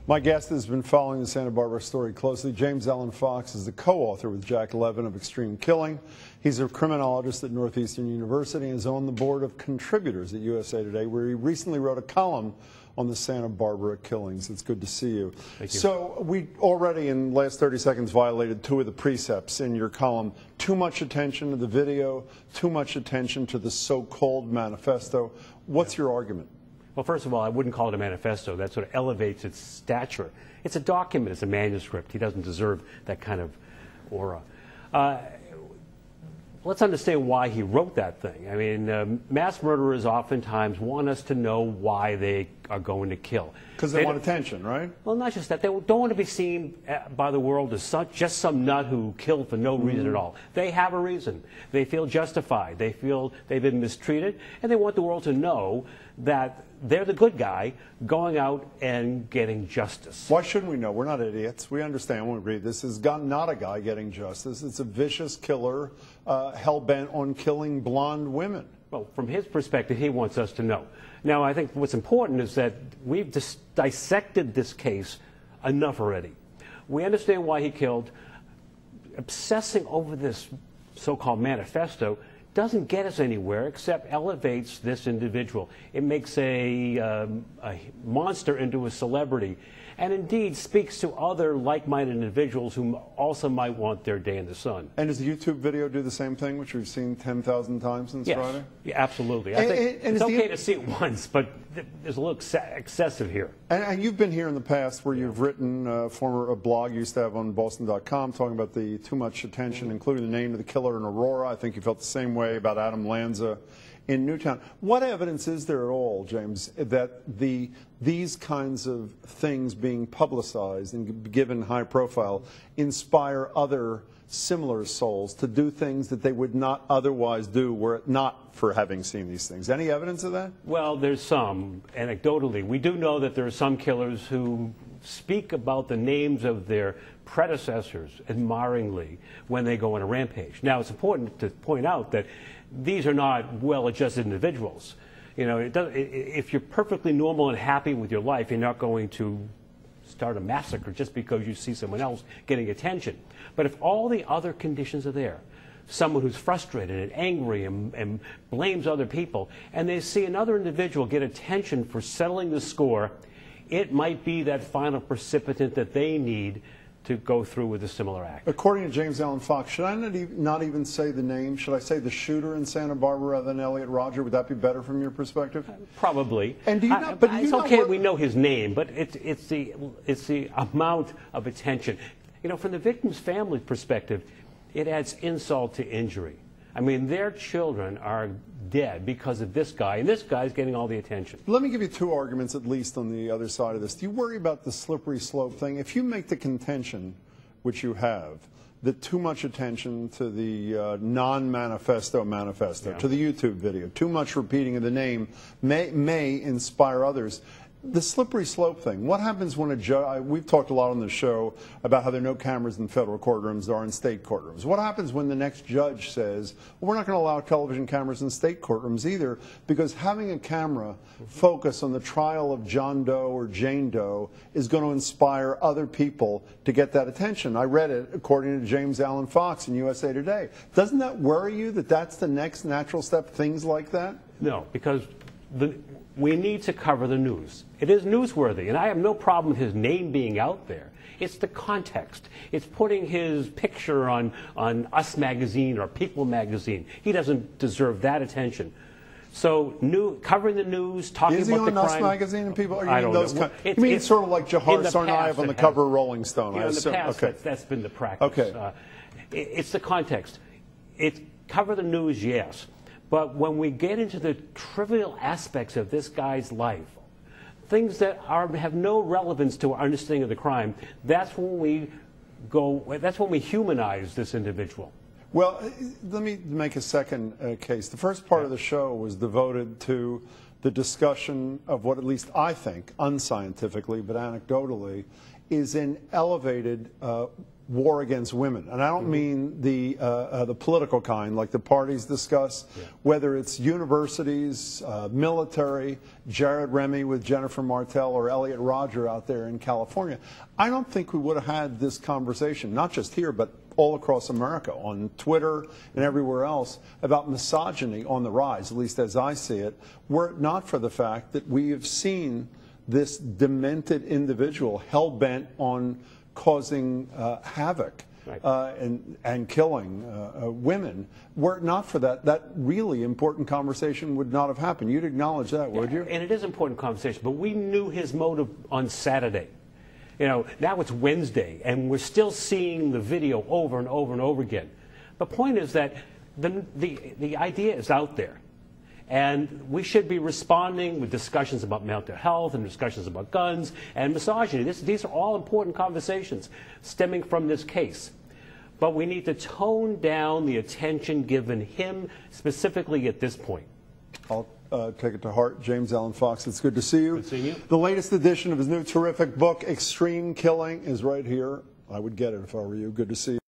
My guest has been following the Santa Barbara story closely. James Allen Fox is the co-author with Jack Levin of Extreme Killing. He's a criminologist at Northeastern University and is on the board of contributors at USA Today, where he recently wrote a column on the Santa Barbara killings. It's good to see you. Thank you. So we already, in the last 30 seconds, violated two of the precepts in your column. Too much attention to the video, too much attention to the so-called manifesto. What's your argument? Well, first of all, I wouldn't call it a manifesto. That sort of elevates its stature. It's a document. It's a manuscript. He doesn't deserve that kind of aura. Let's understand why he wrote that thing. I mean, mass murderers oftentimes want us to know why they are going to kill. Because they want attention, right? Well, not just that. They don't want to be seen by the world as just some nut who killed for no reason at all. They have a reason. They feel justified. They feel they've been mistreated, and they want the world to know that they're the good guy going out and getting justice. Why shouldn't we know? We're not idiots. We understand when we read this. It's not a guy getting justice. It's a vicious killer hell-bent on killing blonde women. Well, from his perspective, he wants us to know. Now, I think what's important is that we've dissected this case enough already. We understand why he killed. Obsessing over this so-called manifesto doesn't get us anywhere except elevates this individual. It makes a monster into a celebrity, and indeed speaks to other like-minded individuals who also might want their day in the sun. And does the YouTube video do the same thing, which we've seen 10,000 times since Friday? Yeah, absolutely. I think it's okay to see it once, but there's a little excessive here. And you've been here in the past where you've written a blog you used to have on Boston.com talking about the too much attention, including the name of the killer in Aurora. I think you felt the same way about Adam Lanza in Newtown. What evidence is there at all, James, that these kinds of things being publicized and given high profile inspire other similar souls to do things that they would not otherwise do were it not for having seen these things? Any evidence of that? Well, there's some. Anecdotally, we do know that there are some killers who speak about the names of their predecessors admiringly when they go on a rampage. Now, it's important to point out that these are not well-adjusted individuals. You know, if you're perfectly normal and happy with your life, you're not going to start a massacre just because you see someone else getting attention. But if all the other conditions are there, someone who's frustrated and angry and blames other people, and they see another individual get attention for settling the score, it might be that final precipitant that they need to go through with a similar act. According to James Allen Fox, should I not even say the name? Should I say the shooter in Santa Barbara rather than Elliot Rodger? Would that be better from your perspective? Probably. And do you not, it's okay that we know his name, but it's the amount of attention. You know, from the victim's family perspective, it adds insult to injury. I mean, their children are dead because of this guy, and this guy's getting all the attention. Let me give you two arguments, at least, on the other side of this. Do you worry about the slippery slope thing? If you make the contention, which you have, that too much attention to the non-manifesto manifesto, to the YouTube video, too much repeating of the name may inspire others. The slippery slope thing, what happens when a judge, we've talked a lot on the show about how there are no cameras in federal courtrooms, there are in state courtrooms. What happens when the next judge says, well, we're not going to allow television cameras in state courtrooms either, because having a camera focus on the trial of John Doe or Jane Doe is going to inspire other people to get that attention. I read it according to James Allen Fox in USA Today. Doesn't that worry you that that's the next natural step, things like that? No, because we need to cover the news. It is newsworthy, and I have no problem with his name being out there. It's the context. It's putting his picture on Us Magazine or People Magazine. He doesn't deserve that attention. So covering the news, talking about the crime. Is he on Us Magazine and People? Or I don't know. You mean it's sort of like Jahar Sarnaev on the cover of Rolling Stone? You know, in the past, that's been the practice. Okay. It's the context. Cover the news, yes. But when we get into the trivial aspects of this guy's life, things that have no relevance to our understanding of the crime, that's when we humanize this individual. Well, let me make a second case. The first part of the show was devoted to the discussion of what, at least I think, unscientifically but anecdotally, is an elevated war against women. And I don't mean the political kind, like the parties discuss, whether it's universities, military, Jared Remy with Jennifer Martell, or Elliot Rodger out there in California. I don't think we would have had this conversation, not just here, but all across America, on Twitter and everywhere else, about misogyny on the rise, at least as I see it, were it not for the fact that we have seen this demented individual hell-bent on causing havoc and killing women. Were it not for that, that really important conversation would not have happened. You'd acknowledge that, would you? And it is an important conversation, but we knew his motive on Saturday. You know, now it's Wednesday, and we're still seeing the video over and over and over again. The point is that the idea is out there, and we should be responding with discussions about mental health and discussions about guns and misogyny. These are all important conversations stemming from this case. But we need to tone down the attention given him specifically at this point. I'll take it to heart. James Allen Fox, it's good to see you. Good seeing you. The latest edition of his new terrific book, Extreme Killing, is right here. I would get it if I were you. Good to see you.